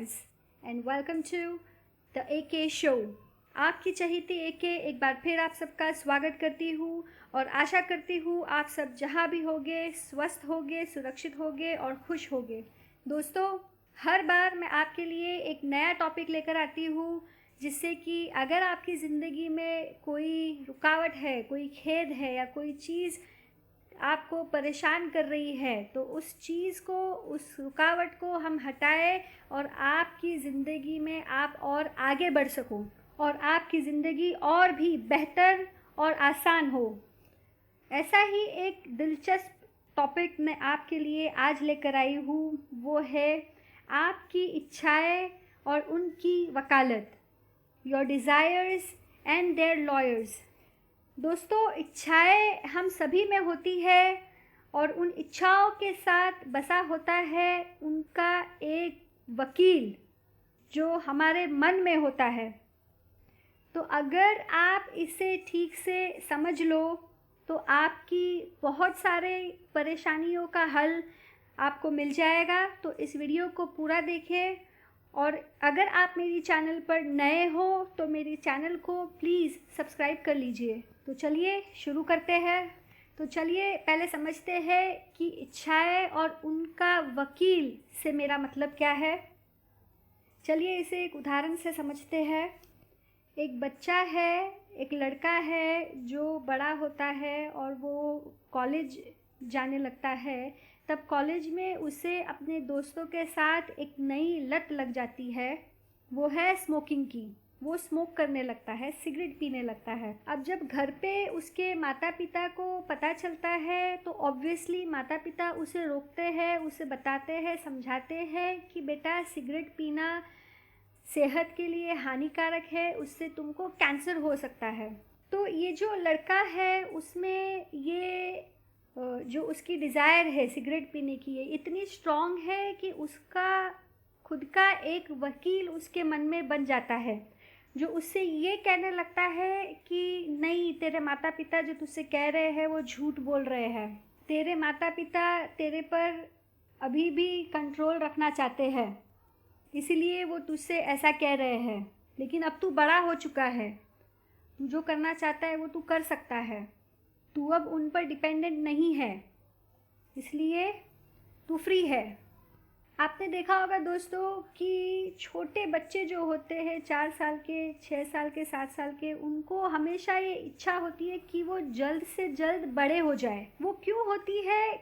friends and welcome to the AK show. आपकी चहेती AK एक बार फिर आप सबका स्वागत करती हूँ और आशा करती हूँ आप सब जहाँ भी होगे स्वस्थ होगे, सुरक्षित होगे और खुश होगे। दोस्तों, हर बार मैं आपके लिए एक नया टॉपिक लेकर आती हूँ जिससे कि अगर आपकी ज़िंदगी में कोई रुकावट है, कोई खेद है या कोई चीज़ आपको परेशान कर रही है तो उस चीज़ को, उस रुकावट को हम हटाएं और आपकी ज़िंदगी में आप और आगे बढ़ सको और आपकी ज़िंदगी और भी बेहतर और आसान हो। ऐसा ही एक दिलचस्प टॉपिक मैं आपके लिए आज लेकर आई हूँ, वो है आपकी इच्छाएं और उनकी वकालत, your desires and their lawyers. दोस्तों, इच्छाएं हम सभी में होती है और उन इच्छाओं के साथ बसा होता है उनका एक वकील जो हमारे मन में होता है। तो अगर आप इसे ठीक से समझ लो तो आपकी बहुत सारे परेशानियों का हल आपको मिल जाएगा। तो इस वीडियो को पूरा देखें और अगर आप मेरी चैनल पर नए हो तो मेरी चैनल को प्लीज़ सब्सक्राइब कर लीजिए। तो चलिए शुरू करते हैं। तो चलिए पहले समझते हैं कि इच्छाएं और उनका वकील से मेरा मतलब क्या है। चलिए इसे एक उदाहरण से समझते हैं। एक बच्चा है, एक लड़का है जो बड़ा होता है और वो कॉलेज जाने लगता है। तब कॉलेज में उसे अपने दोस्तों के साथ एक नई लत लग जाती है, वो है स्मोकिंग की। वो स्मोक करने लगता है, सिगरेट पीने लगता है। अब जब घर पे उसके माता पिता को पता चलता है तो ऑब्वियसली माता पिता उसे रोकते हैं, उसे बताते हैं, समझाते हैं कि बेटा सिगरेट पीना सेहत के लिए हानिकारक है, उससे तुमको कैंसर हो सकता है। तो ये जो लड़का है उसमें ये जो उसकी डिज़ायर है सिगरेट पीने की, ये इतनी स्ट्रॉन्ग है कि उसका खुद का एक वकील उसके मन में बन जाता है जो उससे ये कहने लगता है कि नहीं, तेरे माता पिता जो तुझसे कह रहे हैं वो झूठ बोल रहे हैं। तेरे माता पिता तेरे पर अभी भी कंट्रोल रखना चाहते हैं, इसीलिए वो तुझसे ऐसा कह रहे हैं। लेकिन अब तू बड़ा हो चुका है, तू जो करना चाहता है वो तू कर सकता है। तू अब उन पर डिपेंडेंट नहीं है, इसलिए तू फ्री है। आपने देखा होगा दोस्तों कि छोटे बच्चे जो होते हैं 4 साल के, 6 साल के, 7 साल के, उनको हमेशा ये इच्छा होती है कि वो जल्द से जल्द बड़े हो जाए। वो क्यों होती है?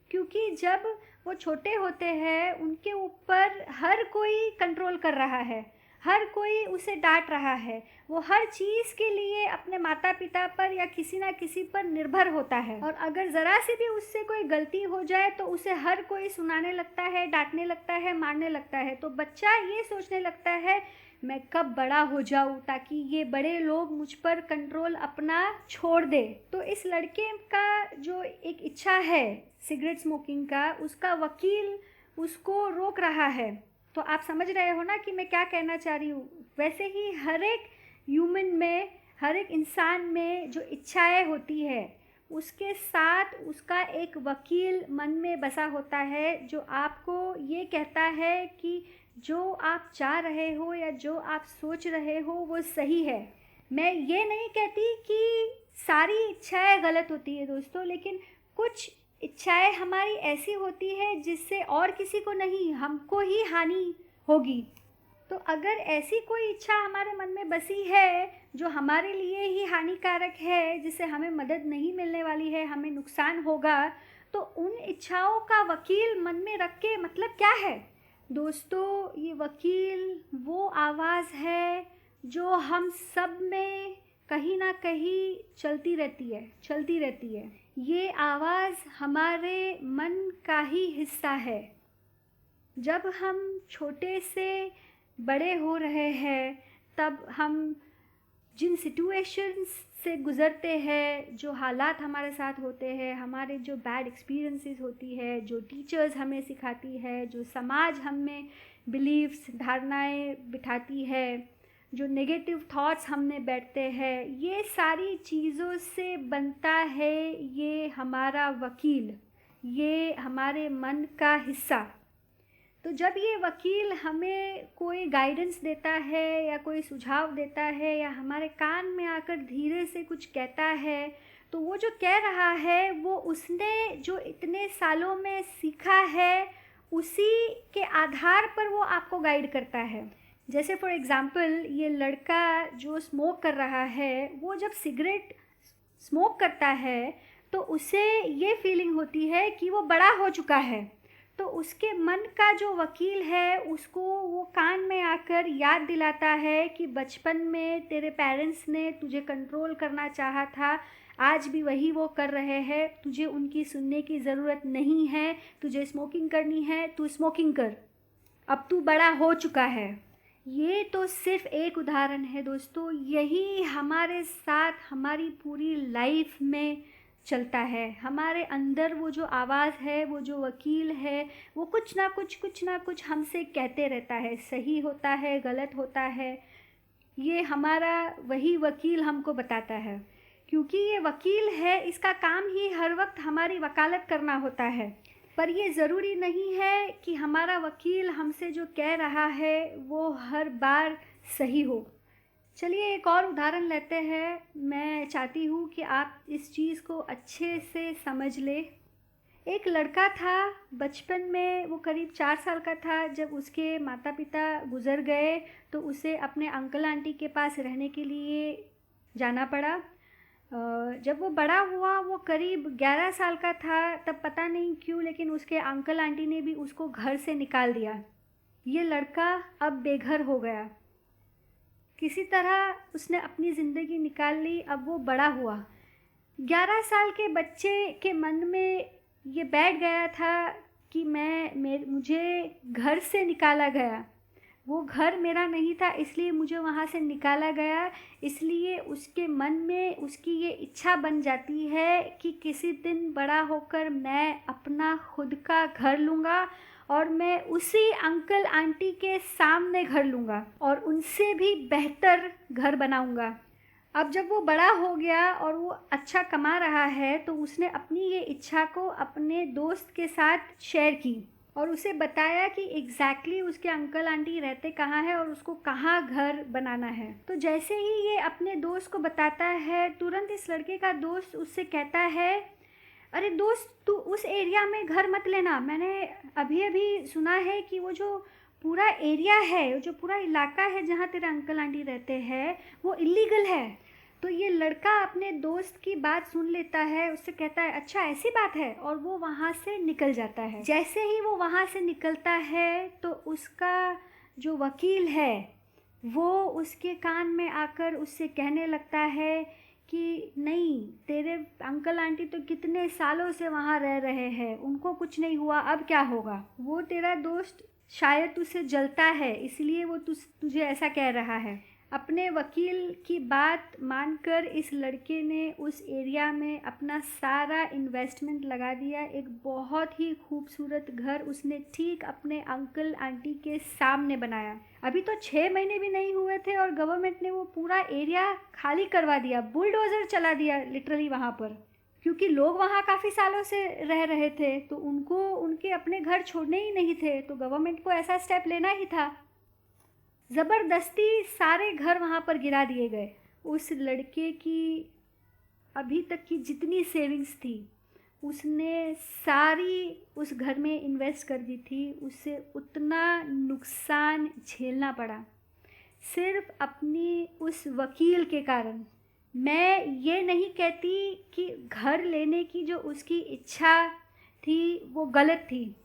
क्योंकि जब वो छोटे होते हैं उनके ऊपर हर कोई कंट्रोल कर रहा है, हर कोई उसे डांट रहा है। वो हर चीज़ के लिए अपने माता पिता पर या किसी ना किसी पर निर्भर होता है और अगर ज़रा सी भी उससे कोई गलती हो जाए तो उसे हर कोई सुनाने लगता है, डांटने लगता है, मारने लगता है। तो बच्चा ये सोचने लगता है मैं कब बड़ा हो जाऊं ताकि ये बड़े लोग मुझ पर कंट्रोल अपना छोड़ दे। तो इस लड़के का जो एक इच्छा है सिगरेट स्मोकिंग का, उसका वकील उसको रोक रहा है। तो आप समझ रहे हो ना कि मैं क्या कहना चाह रही हूँ। वैसे ही हर एक ह्यूमन में, हर एक इंसान में जो इच्छाएं होती है उसके साथ उसका एक वकील मन में बसा होता है जो आपको ये कहता है कि जो आप चाह रहे हो या जो आप सोच रहे हो वो सही है। मैं ये नहीं कहती कि सारी इच्छाएं गलत होती है दोस्तों, लेकिन कुछ इच्छाएं हमारी ऐसी होती है जिससे और किसी को नहीं, हमको ही हानि होगी। तो अगर ऐसी कोई इच्छा हमारे मन में बसी है जो हमारे लिए ही हानिकारक है, जिससे हमें मदद नहीं मिलने वाली है, हमें नुकसान होगा, तो उन इच्छाओं का वकील मन में रख के मतलब क्या है दोस्तों? ये वकील वो आवाज़ है जो हम सब में कहीं ना कहीं चलती रहती है। ये आवाज़ हमारे मन का ही हिस्सा है। जब हम छोटे से बड़े हो रहे हैं तब हम जिन सिचुएशंस से गुज़रते हैं, जो हालात हमारे साथ होते हैं, हमारे जो बैड एक्सपीरियंसेस होती है, जो टीचर्स हमें सिखाती है, जो समाज हमें बिलीव्स, धारणाएं बिठाती है, जो नेगेटिव थॉट्स हमने बैठते हैं, ये सारी चीज़ों से बनता है ये हमारा वकील, ये हमारे मन का हिस्सा। तो जब ये वकील हमें कोई गाइडेंस देता है या कोई सुझाव देता है या हमारे कान में आकर धीरे से कुछ कहता है, तो वो जो कह रहा है वो उसने जो इतने सालों में सीखा है उसी के आधार पर वो आपको गाइड करता है। जैसे फॉर एग्ज़ाम्पल ये लड़का जो स्मोक कर रहा है, वो जब सिगरेट स्मोक करता है तो उसे ये फीलिंग होती है कि वो बड़ा हो चुका है। तो उसके मन का जो वकील है उसको वो कान में आकर याद दिलाता है कि बचपन में तेरे पेरेंट्स ने तुझे कंट्रोल करना चाहा था, आज भी वही वो कर रहे हैं, तुझे उनकी सुनने की ज़रूरत नहीं है, तुझे स्मोकिंग करनी है, तू स्मोकिंग कर, अब तू बड़ा हो चुका है। ये तो सिर्फ एक उदाहरण है दोस्तों, यही हमारे साथ हमारी पूरी लाइफ में चलता है। हमारे अंदर वो जो आवाज़ है, वो जो वकील है, वो कुछ ना कुछ हमसे कहते रहता है, सही होता है, गलत होता है, ये हमारा वही वकील हमको बताता है। क्योंकि ये वकील है, इसका काम ही हर वक्त हमारी वकालत करना होता है। पर ये ज़रूरी नहीं है कि हमारा वकील हमसे जो कह रहा है वो हर बार सही हो। चलिए एक और उदाहरण लेते हैं। मैं चाहती हूँ कि आप इस चीज़ को अच्छे से समझ लें। एक लड़का था, बचपन में वो करीब 4 साल का था जब उसके माता पिता गुज़र गए, तो उसे अपने अंकल आंटी के पास रहने के लिए जाना पड़ा। जब वो बड़ा हुआ, वो करीब 11 साल का था, तब पता नहीं क्यों लेकिन उसके अंकल आंटी ने भी उसको घर से निकाल दिया। ये लड़का अब बेघर हो गया। किसी तरह उसने अपनी ज़िंदगी निकाल ली। अब वो बड़ा हुआ। 11 साल के बच्चे के मन में ये बैठ गया था कि मुझे घर से निकाला गया, वो घर मेरा नहीं था, इसलिए मुझे वहाँ से निकाला गया। इसलिए उसके मन में उसकी ये इच्छा बन जाती है कि किसी दिन बड़ा होकर मैं अपना खुद का घर लूँगा और मैं उसी अंकल आंटी के सामने घर लूँगा और उनसे भी बेहतर घर बनाऊँगा। अब जब वो बड़ा हो गया और वो अच्छा कमा रहा है, तो उसने अपनी ये इच्छा को अपने दोस्त के साथ शेयर की और उसे बताया कि एग्जैक्टली उसके अंकल आंटी रहते कहाँ हैं और उसको कहाँ घर बनाना है। तो जैसे ही ये अपने दोस्त को बताता है, तुरंत इस लड़के का दोस्त उससे कहता है, अरे दोस्त, तू उस एरिया में घर मत लेना, मैंने अभी अभी सुना है कि वो जो पूरा एरिया है, जो पूरा इलाका है जहाँ तेरे अंकल आंटी रहते हैं, वो इलीगल है। तो ये लड़का अपने दोस्त की बात सुन लेता है, उससे कहता है अच्छा ऐसी बात है, और वो वहाँ से निकल जाता है। जैसे ही वो वहाँ से निकलता है तो उसका जो वकील है वो उसके कान में आकर उससे कहने लगता है कि नहीं, तेरे अंकल आंटी तो कितने सालों से वहाँ रह रहे हैं, उनको कुछ नहीं हुआ, अब क्या होगा। वो तेरा दोस्त शायद तुझसे जलता है, इसलिए वो तुझे ऐसा कह रहा है। अपने वकील की बात मानकर इस लड़के ने उस एरिया में अपना सारा इन्वेस्टमेंट लगा दिया। एक बहुत ही खूबसूरत घर उसने ठीक अपने अंकल आंटी के सामने बनाया। अभी तो 6 महीने भी नहीं हुए थे और गवर्नमेंट ने वो पूरा एरिया खाली करवा दिया, बुलडोज़र चला दिया लिटरली वहाँ पर, क्योंकि लोग वहाँ काफ़ी सालों से रह रहे थे, तो उनको उनके अपने घर छोड़ने ही नहीं थे, तो गवर्नमेंट को ऐसा स्टेप लेना ही था। ज़बरदस्ती सारे घर वहाँ पर गिरा दिए गए। उस लड़के की अभी तक की जितनी सेविंग्स थी उसने सारी उस घर में इन्वेस्ट कर दी थी। उसे उतना नुकसान झेलना पड़ा सिर्फ अपनी उस वकील के कारण। मैं ये नहीं कहती कि घर लेने की जो उसकी इच्छा थी वो गलत थी,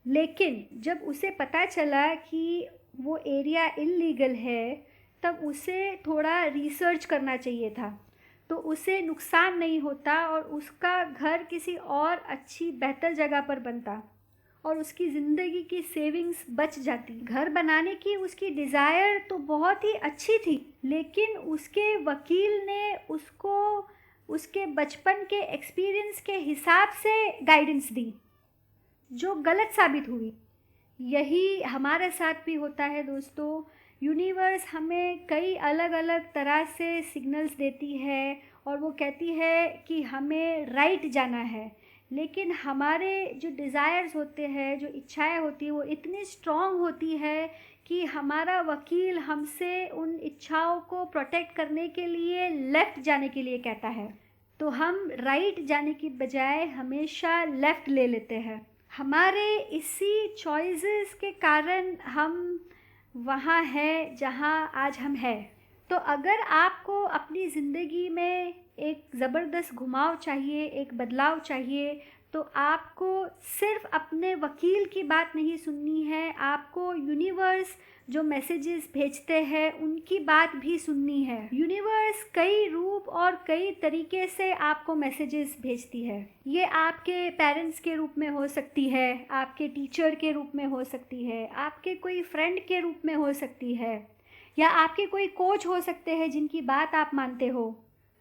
लेकिन जब उसे पता चला कि वो एरिया इल्लीगल है तब उसे थोड़ा रिसर्च करना चाहिए था, तो उसे नुकसान नहीं होता और उसका घर किसी और अच्छी बेहतर जगह पर बनता और उसकी ज़िंदगी की सेविंग्स बच जाती। घर बनाने की उसकी डिज़ायर तो बहुत ही अच्छी थी, लेकिन उसके वकील ने उसको उसके बचपन के एक्सपीरियंस के हिसाब से गाइडेंस दी, जो गलत साबित हुई। यही हमारे साथ भी होता है दोस्तों। यूनिवर्स हमें कई अलग अलग तरह से सिग्नल्स देती है और वो कहती है कि हमें राइट जाना है, लेकिन हमारे जो डिज़ायर्स होते हैं, जो इच्छाएं होती हैं, वो इतनी स्ट्रॉन्ग होती है कि हमारा वकील हमसे उन इच्छाओं को प्रोटेक्ट करने के लिए लेफ़्ट जाने के लिए कहता है, तो हम राइट जाने की बजाय हमेशा लेफ़्ट ले लेते हैं। हमारे इसी चॉइसेस के कारण हम वहाँ हैं जहाँ आज हम हैं। तो अगर आपको अपनी ज़िंदगी में एक ज़बरदस्त घुमाव चाहिए, एक बदलाव चाहिए, तो आपको सिर्फ अपने वकील की बात नहीं सुननी है, आपको यूनिवर्स जो मैसेजेस भेजते हैं उनकी बात भी सुननी है। यूनिवर्स कई रूप और कई तरीके से आपको मैसेजेस भेजती है। ये आपके पेरेंट्स के रूप में हो सकती है, आपके टीचर के रूप में हो सकती है, आपके कोई फ्रेंड के रूप में हो सकती है, या आपके कोई कोच हो सकते हैं जिनकी बात आप मानते हो।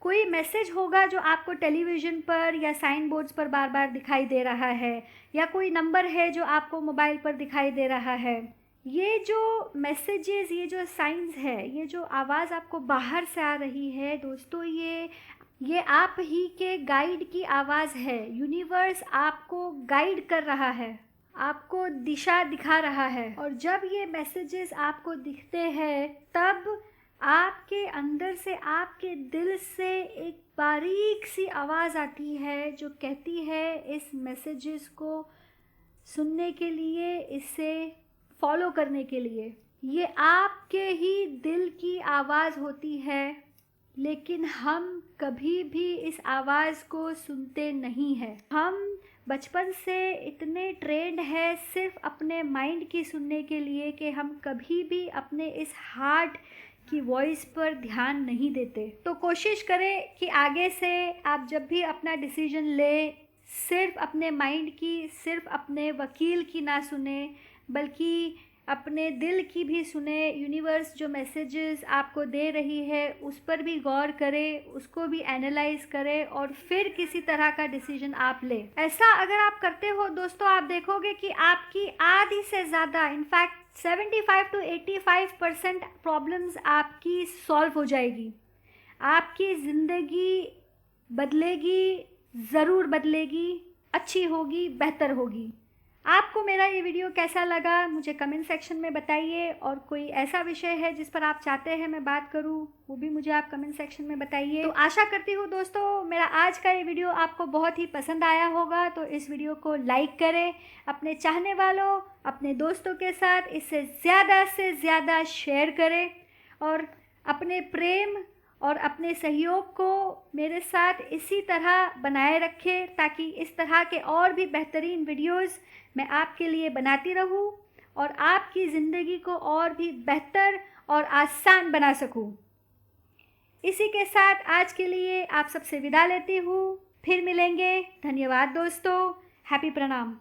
कोई मैसेज होगा जो आपको टेलीविज़न पर या साइन बोर्ड्स पर बार बार दिखाई दे रहा है, या कोई नंबर है जो आपको मोबाइल पर दिखाई दे रहा है। ये जो मैसेजेस, ये जो साइंस है, ये जो आवाज़ आपको बाहर से आ रही है दोस्तों, ये आप ही के गाइड की आवाज़ है। यूनिवर्स आपको गाइड कर रहा है, आपको दिशा दिखा रहा है। और जब ये मैसेजेस आपको दिखते हैं तब आपके अंदर से, आपके दिल से एक बारीक सी आवाज़ आती है जो कहती है इस मैसेजेस को सुनने के लिए, इसे फॉलो करने के लिए। ये आपके ही दिल की आवाज़ होती है, लेकिन हम कभी भी इस आवाज़ को सुनते नहीं हैं। हम बचपन से इतने ट्रेंड है सिर्फ अपने माइंड की सुनने के लिए कि हम कभी भी अपने इस हार्ट की वॉइस पर ध्यान नहीं देते। तो कोशिश करें कि आगे से आप जब भी अपना डिसीजन ले, सिर्फ अपने माइंड की, सिर्फ अपने वकील की ना सुने, बल्कि अपने दिल की भी सुने। यूनिवर्स जो मैसेजेस आपको दे रही है उस पर भी गौर करें, उसको भी एनालाइज करें और फिर किसी तरह का डिसीजन आप लें। ऐसा अगर आप करते हो दोस्तों, आप देखोगे कि आपकी आधी से ज़्यादा, इनफैक्ट 75 to 85% प्रॉब्लम्स आपकी सॉल्व हो जाएगी। आपकी ज़िंदगी बदलेगी, ज़रूर बदलेगी, अच्छी होगी, बेहतर होगी। आपको मेरा ये वीडियो कैसा लगा मुझे कमेंट सेक्शन में बताइए, और कोई ऐसा विषय है जिस पर आप चाहते हैं मैं बात करूं वो भी मुझे आप कमेंट सेक्शन में बताइए। तो आशा करती हूँ दोस्तों मेरा आज का ये वीडियो आपको बहुत ही पसंद आया होगा। तो इस वीडियो को लाइक करें, अपने चाहने वालों, अपने दोस्तों के साथ इसे ज़्यादा से ज़्यादा शेयर करें, और अपने प्रेम और अपने सहयोग को मेरे साथ इसी तरह बनाए रखें, ताकि इस तरह के और भी बेहतरीन वीडियोस मैं आपके लिए बनाती रहूं और आपकी ज़िंदगी को और भी बेहतर और आसान बना सकूं। इसी के साथ आज के लिए आप सबसे विदा लेती हूँ। फिर मिलेंगे। धन्यवाद दोस्तों। हैप्पी प्रणाम।